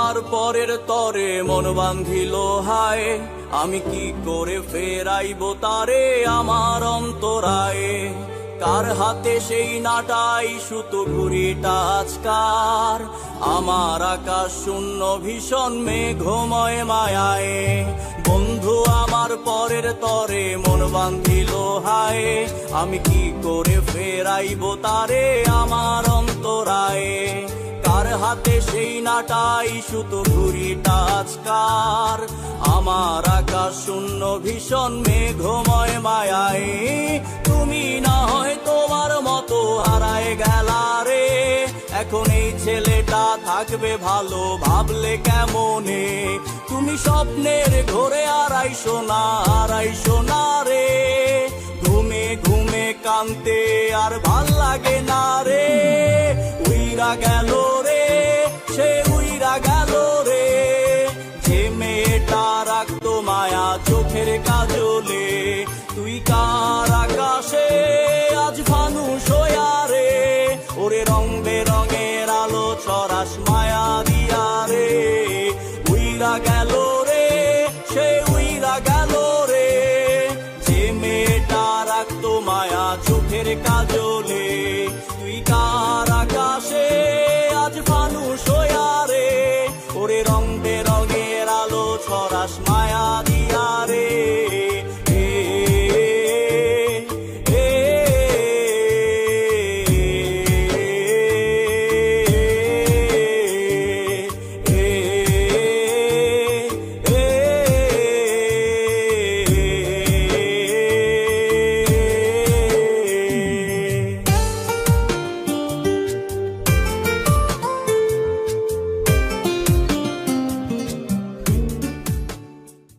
আমার পরের তরে মন বান্ধিল হায়, আমি কি করে ফেরাইব তারে আমার অন্তরায়ে। কার হাতে সেই নাটাই সুতো ঘুড়িটা আজকার, আমার আকাশ শূন্য ভীষণ মেঘময় মায়ায়। বন্ধু আমার পরের তরে মন বান্ধিল হায়, আমি কি করে ফেরাইব তারে আমার অন্তরায়ে। কার হাতে সেই নাটাই সুতো ঘুড়িটা আজকার, আমার আকাশ শূন্য ভীষণ মেঘময় মায়ায়। তুমি না হয় তোমার মতো হারায় গেলা রে, এখন এই ছেলেটা থাকবে ভালো ভাবলে কেমনে। তুমি স্বপ্নের ঘোরে আড়াইশো না রে, ঘুমে ঘুমে কানতে আর ভাল লাগে না রে। উইরা গেল রে, সে উইরা গেল রে, যে মেয়েটা রাখতো মায়া চোখের কাজলে। তুই কার আকাশে আজ ফানুষ হইয়া রে, ওরে রং বেরঙের আলো ছড়াস মায়া দিয়া রে। উইরা গেল রে, সে উইরা গেল রে, যে মেয়েটা রাখতো মায়া চোখের কাজলে। তুই কার আকাশে আজ ফানুষ হইয়া রে, ওরে রং